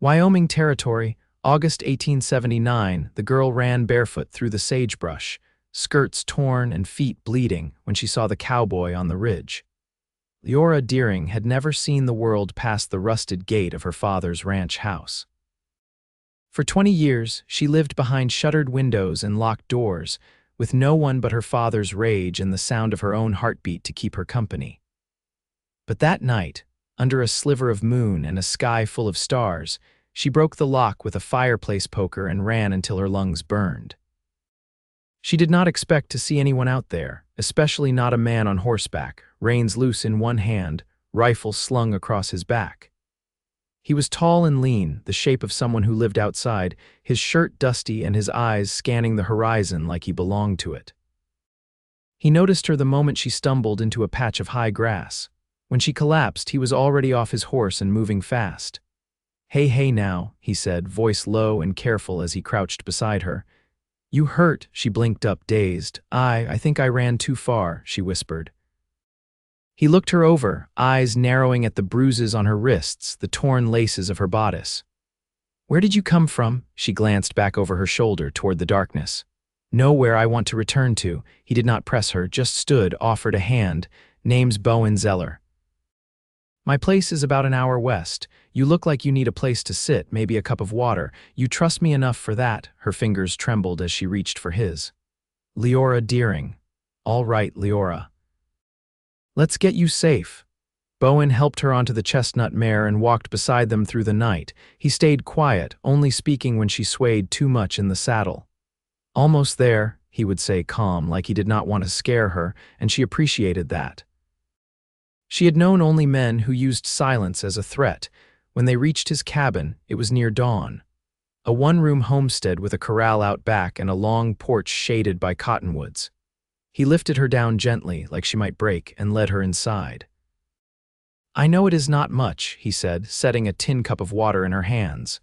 Wyoming Territory, August 1879, the girl ran barefoot through the sagebrush, skirts torn and feet bleeding when she saw the cowboy on the ridge. Liora Dearing had never seen the world past the rusted gate of her father's ranch house. For 20 years, she lived behind shuttered windows and locked doors, with no one but her father's rage and the sound of her own heartbeat to keep her company. But that night, under a sliver of moon and a sky full of stars, she broke the lock with a fireplace poker and ran until her lungs burned. She did not expect to see anyone out there, especially not a man on horseback, reins loose in one hand, rifle slung across his back. He was tall and lean, the shape of someone who lived outside, his shirt dusty and his eyes scanning the horizon like he belonged to it. He noticed her the moment she stumbled into a patch of high grass. When she collapsed, he was already off his horse and moving fast. Hey now," he said, voice low and careful as he crouched beside her. "You hurt," she blinked up, dazed. I think I ran too far," she whispered. He looked her over, eyes narrowing at the bruises on her wrists, the torn laces of her bodice. "Where did you come from?" She glanced back over her shoulder toward the darkness. "Nowhere I want to return to." He did not press her, just stood, offered a hand. "Name's Bowen Zeller. My place is about an hour west. You look like you need a place to sit, maybe a cup of water. You trust me enough for that." Her fingers trembled as she reached for his. "Liora Dearing." "All right, Liora. Let's get you safe." Bowen helped her onto the chestnut mare and walked beside them through the night. He stayed quiet, only speaking when she swayed too much in the saddle. "Almost there," he would say calm, like he did not want to scare her, and she appreciated that. She had known only men who used silence as a threat. When they reached his cabin, it was near dawn. A one-room homestead with a corral out back and a long porch shaded by cottonwoods. He lifted her down gently, like she might break, and led her inside. "I know it is not much," he said, setting a tin cup of water in her hands.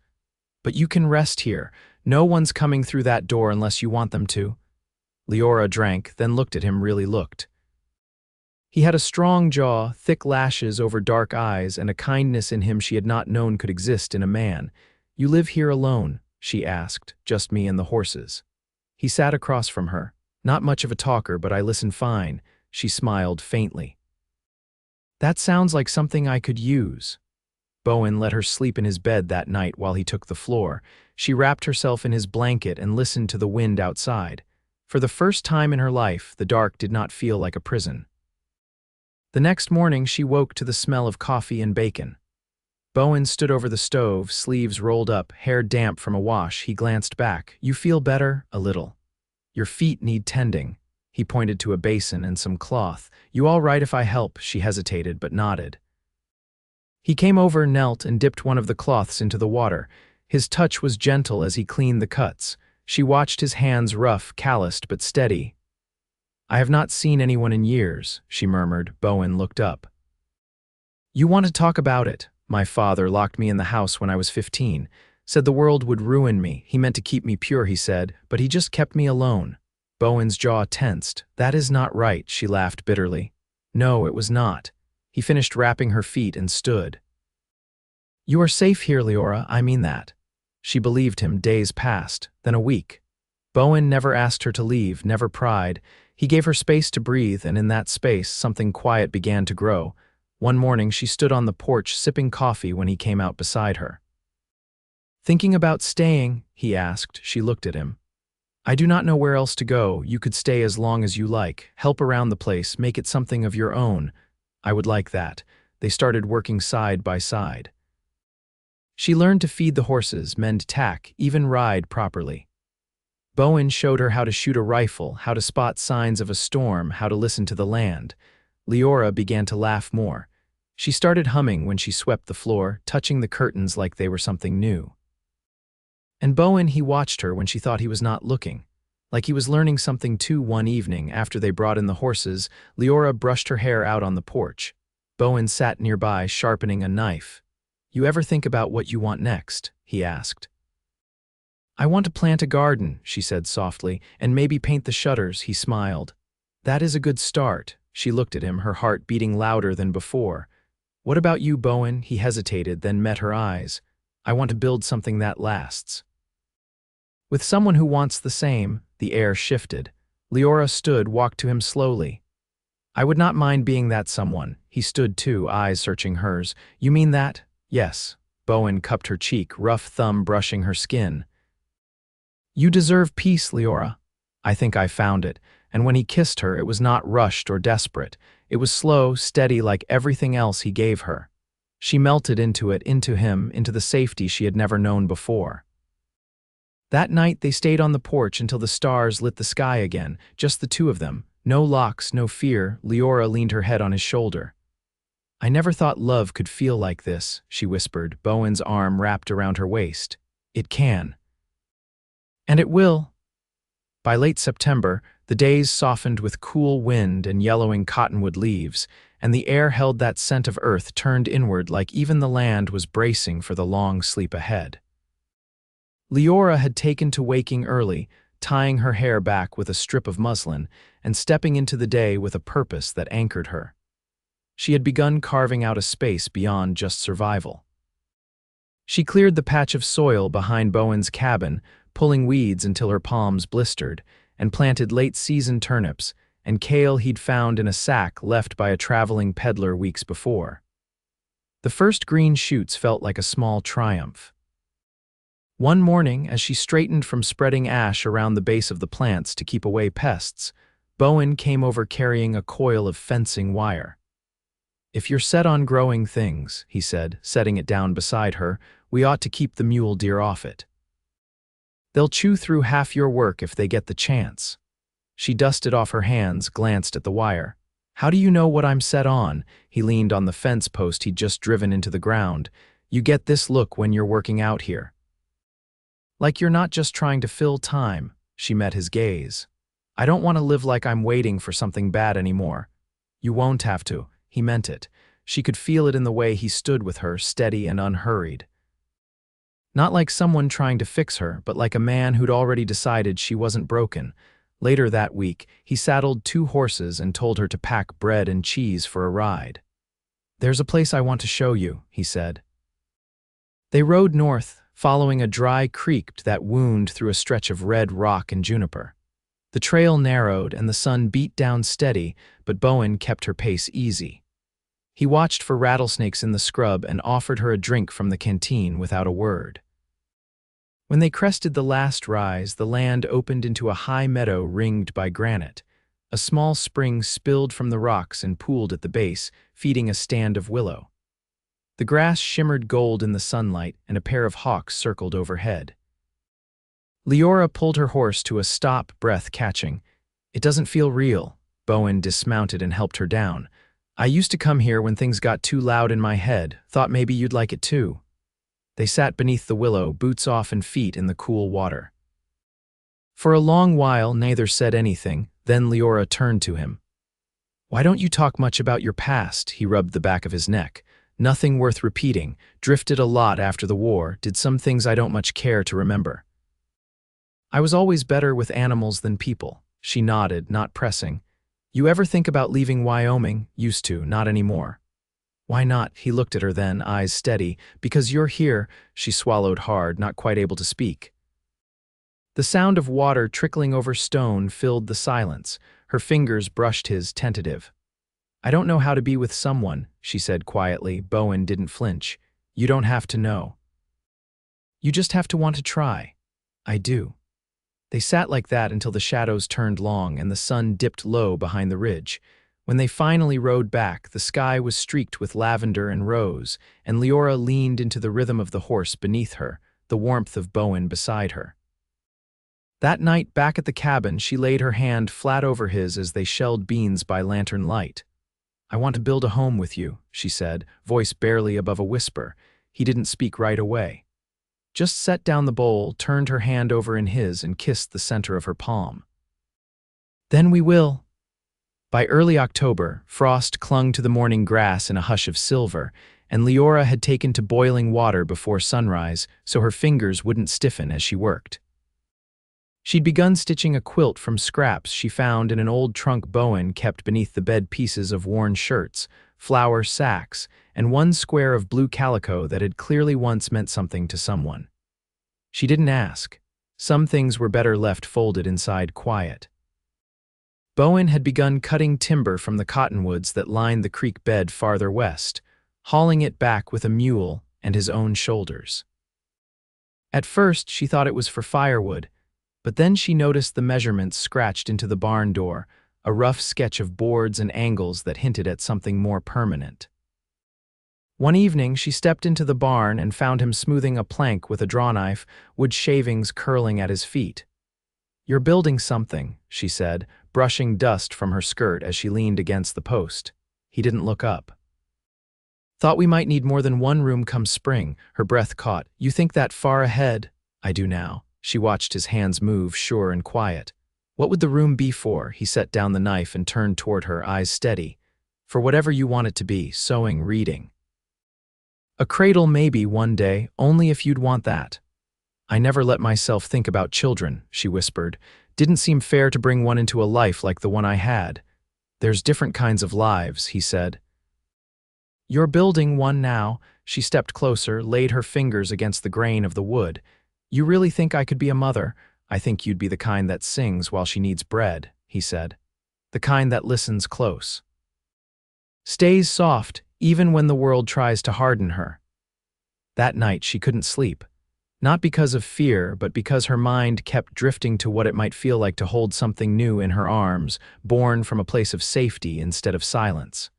"But you can rest here. No one's coming through that door unless you want them to." Liora drank, then looked at him, really looked. He had a strong jaw, thick lashes over dark eyes, and a kindness in him she had not known could exist in a man. "You live here alone?" she asked. "Just me and the horses." He sat across from her. "Not much of a talker, but I listen fine." She smiled faintly. "That sounds like something I could use." Bowen let her sleep in his bed that night while he took the floor. She wrapped herself in his blanket and listened to the wind outside. For the first time in her life, the dark did not feel like a prison. The next morning, she woke to the smell of coffee and bacon. Bowen stood over the stove, sleeves rolled up, hair damp from a wash. He glanced back. "You feel better?" "A little." "Your feet need tending." He pointed to a basin and some cloth. "You all right if I help?" She hesitated, but nodded. He came over, knelt, and dipped one of the cloths into the water. His touch was gentle as he cleaned the cuts. She watched his hands, rough, calloused, but steady. "I have not seen anyone in years," she murmured. Bowen looked up. "You want to talk about it? My father locked me in the house when I was 15. Said the world would ruin me. He meant to keep me pure, he said, but he just kept me alone." Bowen's jaw tensed. "That is not right," she laughed bitterly. "No, it was not." He finished wrapping her feet and stood. "You are safe here, Liora, I mean that." She believed him. Days passed, then a week. Bowen never asked her to leave, never pried. He gave her space to breathe, and in that space, something quiet began to grow. One morning, she stood on the porch sipping coffee when he came out beside her. "Thinking about staying?" he asked. She looked at him. "I do not know where else to go. You could stay as long as you like. Help around the place, make it something of your own." "I would like that." They started working side by side. She learned to feed the horses, mend tack, even ride properly. Bowen showed her how to shoot a rifle, how to spot signs of a storm, how to listen to the land. Liora began to laugh more. She started humming when she swept the floor, touching the curtains like they were something new. And Bowen, he watched her when she thought he was not looking. Like he was learning something too. One evening, after they brought in the horses, Liora brushed her hair out on the porch. Bowen sat nearby, sharpening a knife. "You ever think about what you want next?" he asked. "I want to plant a garden," she said softly, "and maybe paint the shutters." He smiled. "That is a good start." She looked at him, her heart beating louder than before. "What about you, Bowen?" He hesitated, then met her eyes. I want to build something that lasts. With someone who wants the same, the air shifted. Liora stood, walked to him slowly. I would not mind being that someone. He stood too, eyes searching hers. You mean that? Yes. Bowen cupped her cheek, rough thumb brushing her skin. You deserve peace, Liora. I think I found it, and when he kissed her, it was not rushed or desperate. It was slow, steady, like everything else he gave her. She melted into it, into him, into the safety she had never known before. That night they stayed on the porch until the stars lit the sky again, just the two of them. No locks, no fear. Liora leaned her head on his shoulder. I never thought love could feel like this, she whispered, Bowen's arm wrapped around her waist. It can. And it will. By late September, the days softened with cool wind and yellowing cottonwood leaves, and the air held that scent of earth turned inward like even the land was bracing for the long sleep ahead. Liora had taken to waking early, tying her hair back with a strip of muslin, and stepping into the day with a purpose that anchored her. She had begun carving out a space beyond just survival. She cleared the patch of soil behind Bowen's cabin, pulling weeds until her palms blistered, and planted late-season turnips and kale he'd found in a sack left by a traveling peddler weeks before. The first green shoots felt like a small triumph. One morning, as she straightened from spreading ash around the base of the plants to keep away pests, Bowen came over carrying a coil of fencing wire. If you're set on growing things, he said, setting it down beside her, we ought to keep the mule deer off it. They'll chew through half your work if they get the chance. She dusted off her hands, glanced at the wire. How do you know what I'm set on? He leaned on the fence post he'd just driven into the ground. You get this look when you're working out here. Like you're not just trying to fill time, she met his gaze. I don't want to live like I'm waiting for something bad anymore. You won't have to. He meant it. She could feel it in the way he stood with her, steady and unhurried. Not like someone trying to fix her, but like a man who'd already decided she wasn't broken. Later that week, he saddled 2 horses and told her to pack bread and cheese for a ride. There's a place I want to show you, he said. They rode north, following a dry creek that wound through a stretch of red rock and juniper. The trail narrowed and the sun beat down steady, but Bowen kept her pace easy. He watched for rattlesnakes in the scrub and offered her a drink from the canteen without a word. When they crested the last rise, the land opened into a high meadow ringed by granite. A small spring spilled from the rocks and pooled at the base, feeding a stand of willow. The grass shimmered gold in the sunlight, and a pair of hawks circled overhead. Liora pulled her horse to a stop, breath catching. It doesn't feel real. Bowen dismounted and helped her down. I used to come here when things got too loud in my head. Thought maybe you'd like it too. They sat beneath the willow, boots off and feet in the cool water. For a long while, neither said anything. Then Liora turned to him. Why don't you talk much about your past? He rubbed the back of his neck. Nothing worth repeating. Drifted a lot after the war. Did some things I don't much care to remember. I was always better with animals than people. She nodded, not pressing. You ever think about leaving Wyoming? Used to, not anymore. Why not? He looked at her then, eyes steady. Because you're here. She swallowed hard, not quite able to speak. The sound of water trickling over stone filled the silence. Her fingers brushed his, tentative. I don't know how to be with someone, she said quietly. Bowen didn't flinch. You don't have to know. You just have to want to try. I do. They sat like that until the shadows turned long and the sun dipped low behind the ridge. When they finally rode back, the sky was streaked with lavender and rose, and Liora leaned into the rhythm of the horse beneath her, the warmth of Bowen beside her. That night, back at the cabin, she laid her hand flat over his as they shelled beans by lantern light. I want to build a home with you, she said, voice barely above a whisper. He didn't speak right away. Just set down the bowl, turned her hand over in his, and kissed the center of her palm. Then we will. By early October, frost clung to the morning grass in a hush of silver, and Liora had taken to boiling water before sunrise so her fingers wouldn't stiffen as she worked. She'd begun stitching a quilt from scraps she found in an old trunk Bowen kept beneath the bed, pieces of worn shirts, flour sacks, and one square of blue calico that had clearly once meant something to someone. She didn't ask. Some things were better left folded inside quiet. Bowen had begun cutting timber from the cottonwoods that lined the creek bed farther west, hauling it back with a mule and his own shoulders. At first, she thought it was for firewood, but then she noticed the measurements scratched into the barn door, a rough sketch of boards and angles that hinted at something more permanent. One evening, she stepped into the barn and found him smoothing a plank with a drawknife, wood shavings curling at his feet. "You're building something," she said, brushing dust from her skirt as she leaned against the post. He didn't look up. "Thought we might need more than one room come spring," her breath caught. "You think that far ahead?" "I do now." She watched his hands move, sure and quiet. "What would the room be for?" He set down the knife and turned toward her, eyes steady. "For whatever you want it to be, sewing, reading. A cradle maybe one day, only if you'd want that." "I never let myself think about children," she whispered. "Didn't seem fair to bring one into a life like the one I had." "There's different kinds of lives," he said. "You're building one now." She stepped closer, laid her fingers against the grain of the wood. "You really think I could be a mother?" "I think you'd be the kind that sings while she needs bread," he said. "The kind that listens close. Stays soft, even when the world tries to harden her." That night she couldn't sleep. Not because of fear, but because her mind kept drifting to what it might feel like to hold something new in her arms, born from a place of safety instead of silence.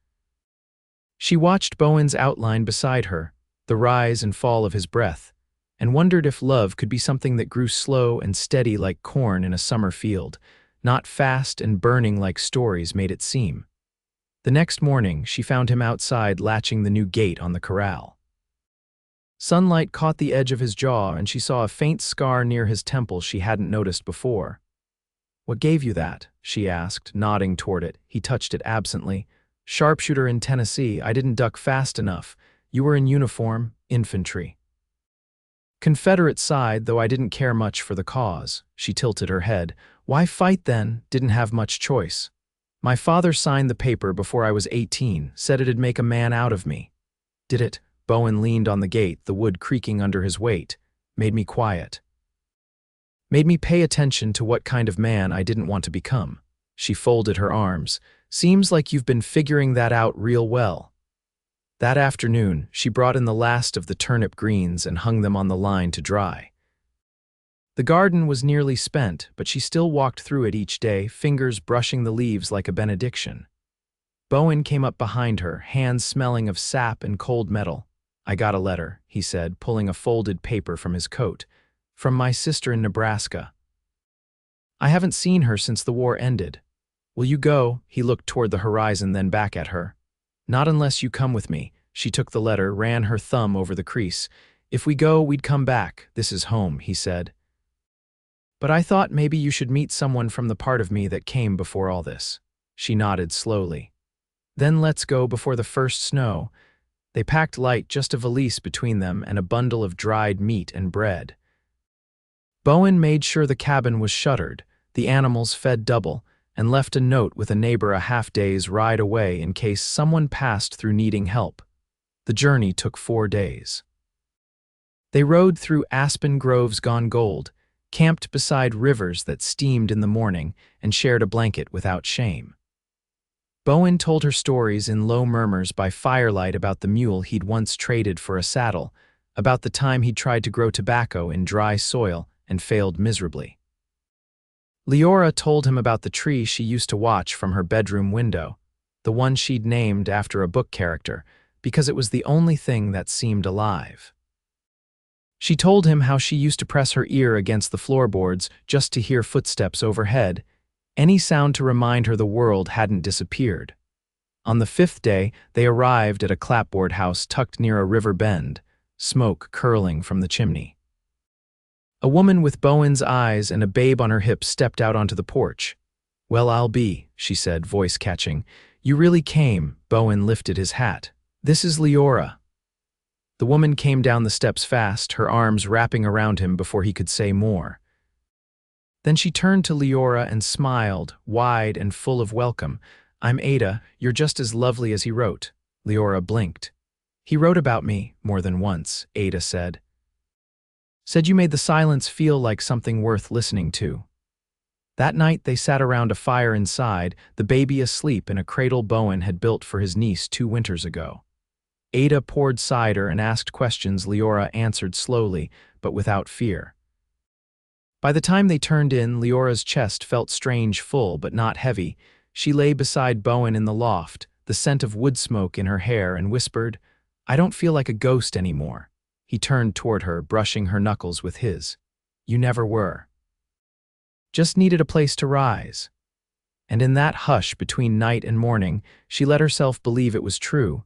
She watched Bowen's outline beside her, the rise and fall of his breath, and wondered if love could be something that grew slow and steady like corn in a summer field, not fast and burning like stories made it seem. The next morning, she found him outside latching the new gate on the corral. Sunlight caught the edge of his jaw, and she saw a faint scar near his temple she hadn't noticed before. "What gave you that?" she asked, nodding toward it. He touched it absently. "Sharpshooter in Tennessee. I didn't duck fast enough. You were in uniform, infantry." "Confederate side, though I didn't care much for the cause." She tilted her head. "Why fight then? Didn't have much choice. My father signed the paper before I was 18, said it'd make a man out of me." "Did it?" Bowen leaned on the gate, the wood creaking under his weight. "Made me quiet. Made me pay attention to what kind of man I didn't want to become." She folded her arms. "Seems like you've been figuring that out real well." That afternoon, she brought in the last of the turnip greens and hung them on the line to dry. The garden was nearly spent, but she still walked through it each day, fingers brushing the leaves like a benediction. Bowen came up behind her, hands smelling of sap and cold metal. "I got a letter," he said, pulling a folded paper from his coat. "From my sister in Nebraska. I haven't seen her since the war ended. Will you go?" He looked toward the horizon, then back at her. "Not unless you come with me." She took the letter, ran her thumb over the crease. "If we go, we'd come back. This is home," he said. "But I thought maybe you should meet someone from the part of me that came before all this." She nodded slowly. "Then let's go before the first snow." They packed light, just a valise between them and a bundle of dried meat and bread. Bowen made sure the cabin was shuttered, the animals fed double, and left a note with a neighbor a half-day's ride away in case someone passed through needing help. The journey took 4 days. They rode through aspen groves gone gold, camped beside rivers that steamed in the morning, and shared a blanket without shame. Bowen told her stories in low murmurs by firelight about the mule he'd once traded for a saddle, about the time he'd tried to grow tobacco in dry soil and failed miserably. Liora told him about the tree she used to watch from her bedroom window, the one she'd named after a book character, because it was the only thing that seemed alive. She told him how she used to press her ear against the floorboards just to hear footsteps overhead, any sound to remind her the world hadn't disappeared. On the 5th day, they arrived at a clapboard house tucked near a river bend, smoke curling from the chimney. A woman with Bowen's eyes and a babe on her hips stepped out onto the porch. "Well, I'll be," she said, voice catching. "You really came." Bowen lifted his hat. "This is Liora." The woman came down the steps fast, her arms wrapping around him before he could say more. Then she turned to Liora and smiled, wide and full of welcome. "I'm Ada. You're just as lovely as he wrote." Liora blinked. He wrote about me more than once, Ada said. Said you made the silence feel like something worth listening to. That night they sat around a fire inside, the baby asleep in a cradle Bowen had built for his niece 2 winters ago. Ada poured cider and asked questions Liora answered slowly, but without fear. By the time they turned in, Leora's chest felt strange full, but not heavy. She lay beside Bowen in the loft, the scent of wood smoke in her hair, and whispered, "I don't feel like a ghost anymore." He turned toward her, brushing her knuckles with his. "You never were. Just needed a place to rise." And in that hush between night and morning, she let herself believe it was true.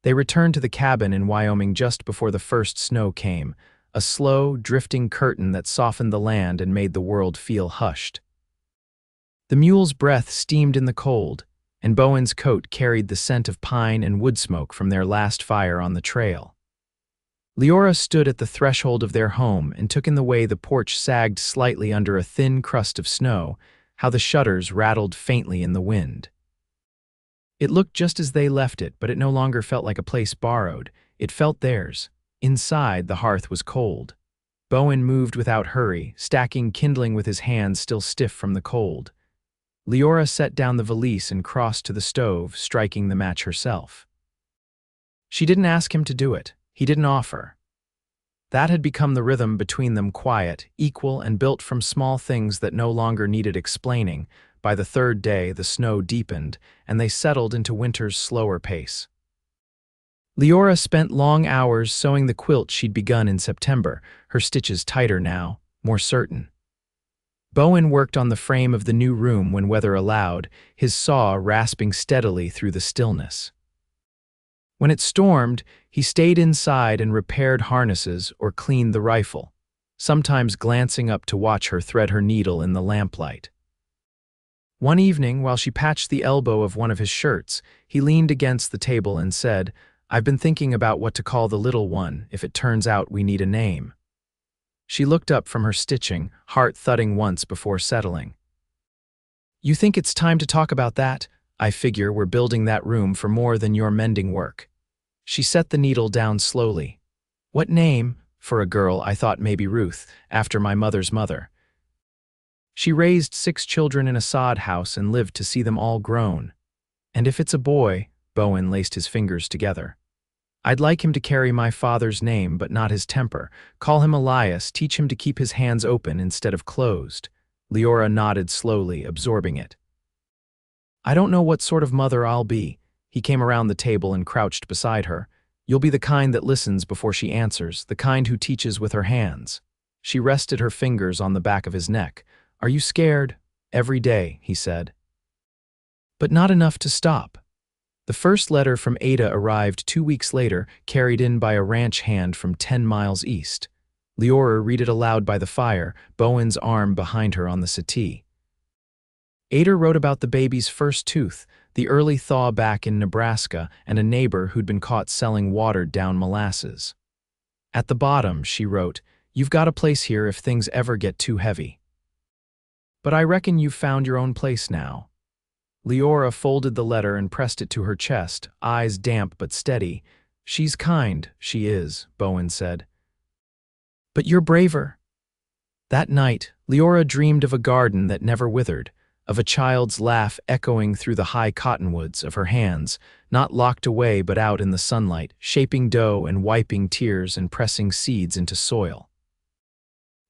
They returned to the cabin in Wyoming just before the first snow came, a slow, drifting curtain that softened the land and made the world feel hushed. The mule's breath steamed in the cold, and Bowen's coat carried the scent of pine and wood smoke from their last fire on the trail. Liora stood at the threshold of their home and took in the way the porch sagged slightly under a thin crust of snow, how the shutters rattled faintly in the wind. It looked just as they left it, but it no longer felt like a place borrowed. It felt theirs. Inside, the hearth was cold. Bowen moved without hurry, stacking kindling with his hands still stiff from the cold. Liora set down the valise and crossed to the stove, striking the match herself. She didn't ask him to do it. He didn't offer. That had become the rhythm between them, quiet, equal, and built from small things that no longer needed explaining. By the third day, the snow deepened, and they settled into winter's slower pace. Liora spent long hours sewing the quilt she'd begun in September, her stitches tighter now, more certain. Bowen worked on the frame of the new room when weather allowed, his saw rasping steadily through the stillness. When it stormed, he stayed inside and repaired harnesses or cleaned the rifle, sometimes glancing up to watch her thread her needle in the lamplight. One evening, while she patched the elbow of one of his shirts, he leaned against the table and said, "I've been thinking about what to call the little one if it turns out we need a name." She looked up from her stitching, heart thudding once before settling. "You think it's time to talk about that? I figure we're building that room for more than your mending work." She set the needle down slowly. "What name? For a girl, I thought maybe Ruth, after my mother's mother. She raised 6 children in a sod house and lived to see them all grown. And if it's a boy," Bowen laced his fingers together, "I'd like him to carry my father's name but not his temper. Call him Elias, teach him to keep his hands open instead of closed." Liora nodded slowly, absorbing it. "I don't know what sort of mother I'll be." He came around the table and crouched beside her. "You'll be the kind that listens before she answers, the kind who teaches with her hands." She rested her fingers on the back of his neck. "Are you scared?" "Every day," he said. "But not enough to stop." The first letter from Ada arrived 2 weeks later, carried in by a ranch hand from 10 miles east. Liora read it aloud by the fire, Bowen's arm behind her on the settee. Ada wrote about the baby's first tooth, the early thaw back in Nebraska, and a neighbor who'd been caught selling watered-down molasses. At the bottom, she wrote, "You've got a place here if things ever get too heavy. But I reckon you've found your own place now." Liora folded the letter and pressed it to her chest, eyes damp but steady. "She's kind, she is," Bowen said. "But you're braver." That night, Liora dreamed of a garden that never withered, of a child's laugh echoing through the high cottonwoods, of her hands, not locked away but out in the sunlight, shaping dough and wiping tears and pressing seeds into soil.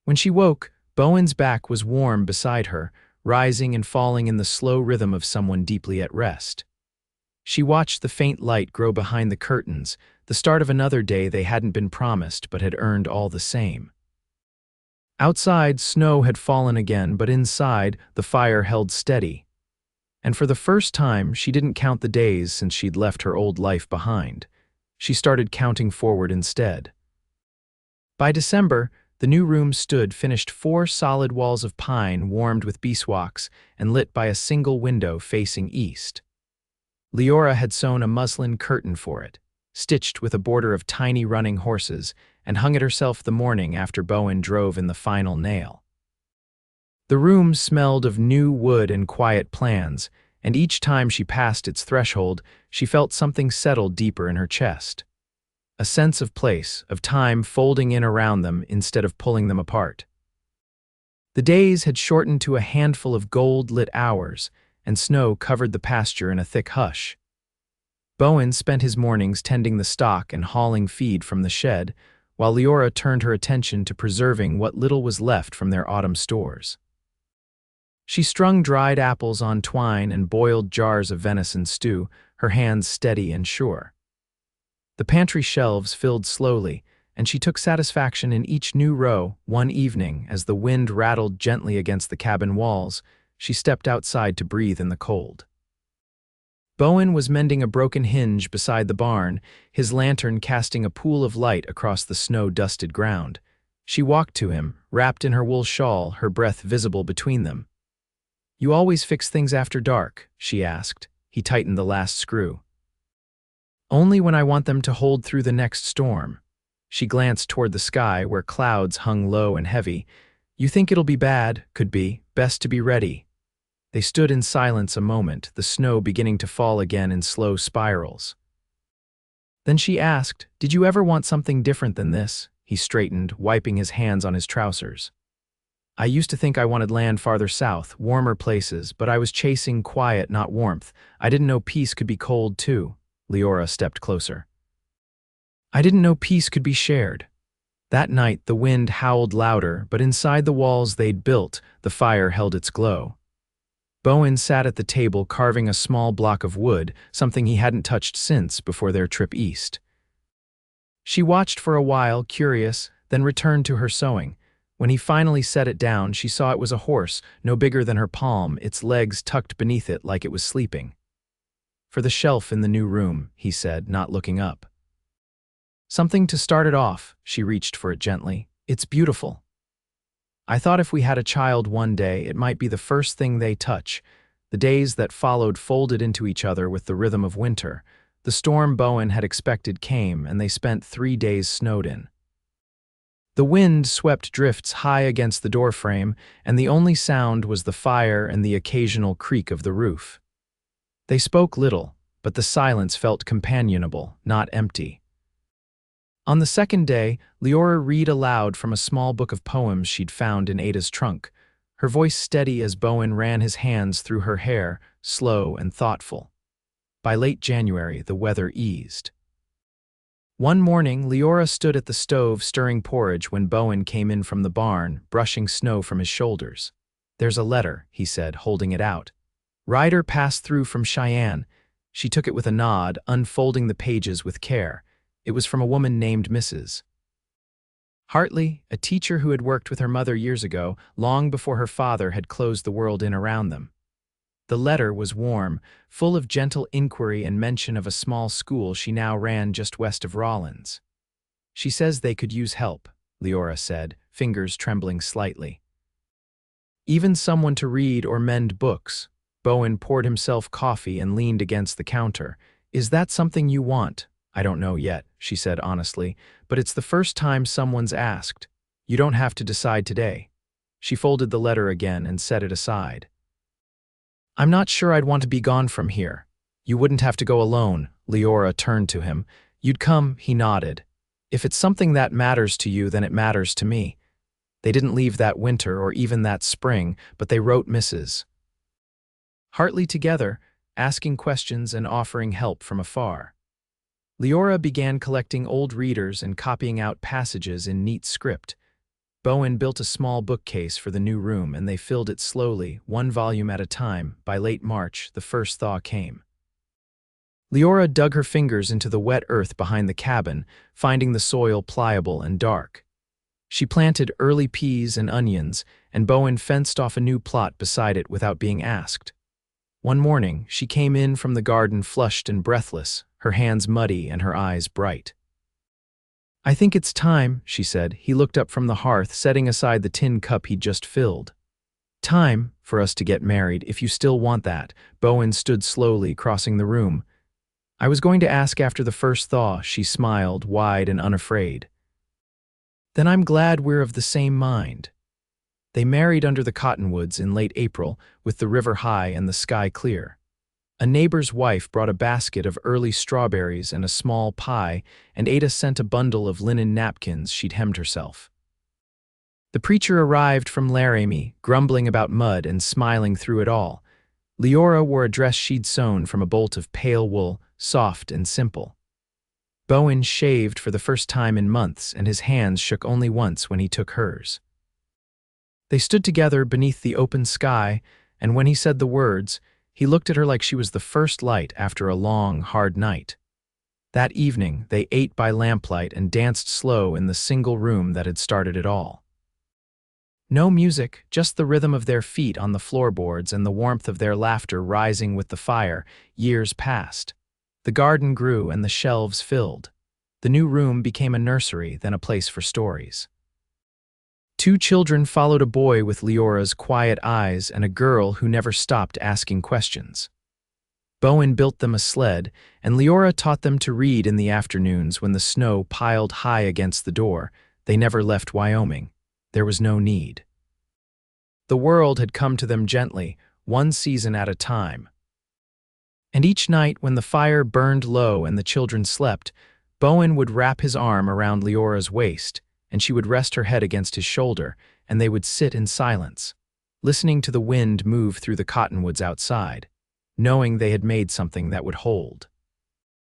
When she woke, Bowen's back was warm beside her, rising and falling in the slow rhythm of someone deeply at rest. She watched the faint light grow behind the curtains, the start of another day they hadn't been promised but had earned all the same. Outside, snow had fallen again, but inside, the fire held steady. And for the first time, she didn't count the days since she'd left her old life behind. She started counting forward instead. By December, the new room stood finished 4 solid walls of pine warmed with beeswax and lit by a single window facing east. Liora had sewn a muslin curtain for it, stitched with a border of tiny running horses, and hung it herself the morning after Bowen drove in the final nail. The room smelled of new wood and quiet plans, and each time she passed its threshold, she felt something settle deeper in her chest. A sense of place, of time folding in around them instead of pulling them apart. The days had shortened to a handful of gold-lit hours, and snow covered the pasture in a thick hush. Bowen spent his mornings tending the stock and hauling feed from the shed, while Liora turned her attention to preserving what little was left from their autumn stores. She strung dried apples on twine and boiled jars of venison stew, her hands steady and sure. The pantry shelves filled slowly, and she took satisfaction in each new row. One evening, as the wind rattled gently against the cabin walls, she stepped outside to breathe in the cold. Bowen was mending a broken hinge beside the barn, his lantern casting a pool of light across the snow-dusted ground. She walked to him, wrapped in her wool shawl, her breath visible between them. "You always fix things after dark?" she asked. He tightened the last screw. "Only when I want them to hold through the next storm." She glanced toward the sky, where clouds hung low and heavy. "You think it'll be bad, could be, best to be ready." They stood in silence a moment, the snow beginning to fall again in slow spirals. Then she asked, "Did you ever want something different than this?" He straightened, wiping his hands on his trousers. "I used to think I wanted land farther south, warmer places, but I was chasing quiet, not warmth. I didn't know peace could be cold, too." Liora stepped closer. "I didn't know peace could be shared." That night, the wind howled louder, but inside the walls they'd built, the fire held its glow. Bowen sat at the table carving a small block of wood, something he hadn't touched since before their trip east. She watched for a while, curious, then returned to her sewing. When he finally set it down, she saw it was a horse, no bigger than her palm, its legs tucked beneath it like it was sleeping. "For the shelf in the new room," he said, not looking up. "Something to start it off." She reached for it gently. "It's beautiful. I thought if we had a child one day, it might be the first thing they touch." The days that followed folded into each other with the rhythm of winter. The storm Bowen had expected came, and they spent 3 days snowed in. The wind swept drifts high against the doorframe, and the only sound was the fire and the occasional creak of the roof. They spoke little, but the silence felt companionable, not empty. On the second day, Liora read aloud from a small book of poems she'd found in Ada's trunk, her voice steady as Bowen ran his hands through her hair, slow and thoughtful. By late January, the weather eased. One morning, Liora stood at the stove stirring porridge when Bowen came in from the barn, brushing snow from his shoulders. "There's a letter," he said, holding it out. "Ryder passed through from Cheyenne." She took it with a nod, unfolding the pages with care. It was from a woman named Mrs. Hartley, a teacher who had worked with her mother years ago, long before her father had closed the world in around them. The letter was warm, full of gentle inquiry and mention of a small school she now ran just west of Rawlins. "She says they could use help," Liora said, fingers trembling slightly. "Even someone to read or mend books." Bowen poured himself coffee and leaned against the counter. "Is that something you want?" "I don't know yet," she said honestly, "but it's the first time someone's asked. You don't have to decide today." She folded the letter again and set it aside. "I'm not sure I'd want to be gone from here." "You wouldn't have to go alone." Liora turned to him. "You'd come," he nodded. "If it's something that matters to you, then it matters to me." They didn't leave that winter or even that spring, but they wrote Mrs. Hartley together, asking questions and offering help from afar. Liora began collecting old readers and copying out passages in neat script. Bowen built a small bookcase for the new room, and they filled it slowly, one volume at a time. By late March, the first thaw came. Liora dug her fingers into the wet earth behind the cabin, finding the soil pliable and dark. She planted early peas and onions, and Bowen fenced off a new plot beside it without being asked. One morning, she came in from the garden flushed and breathless, her hands muddy and her eyes bright. "I think it's time," she said. He looked up from the hearth, setting aside the tin cup he'd just filled. "Time for us to get married, if you still want that." Bowen stood slowly, crossing the room. "I was going to ask after the first thaw." She smiled, wide and unafraid. "Then I'm glad we're of the same mind." They married under the cottonwoods in late April, with the river high and the sky clear. A neighbor's wife brought a basket of early strawberries and a small pie, and Ada sent a bundle of linen napkins she'd hemmed herself. The preacher arrived from Laramie, grumbling about mud and smiling through it all. Liora wore a dress she'd sewn from a bolt of pale wool, soft and simple. Bowen shaved for the first time in months, and his hands shook only once when he took hers. They stood together beneath the open sky, and when he said the words, he looked at her like she was the first light after a long, hard night. That evening, they ate by lamplight and danced slow in the single room that had started it all. No music, just the rhythm of their feet on the floorboards and the warmth of their laughter rising with the fire. Years passed. The garden grew and the shelves filled. The new room became a nursery, then a place for stories. 2 children followed a boy with Leora's quiet eyes and a girl who never stopped asking questions. Bowen built them a sled, and Liora taught them to read in the afternoons when the snow piled high against the door. They never left Wyoming. There was no need. The world had come to them gently, one season at a time. And each night when the fire burned low and the children slept, Bowen would wrap his arm around Leora's waist, and she would rest her head against his shoulder, and they would sit in silence, listening to the wind move through the cottonwoods outside, knowing they had made something that would hold.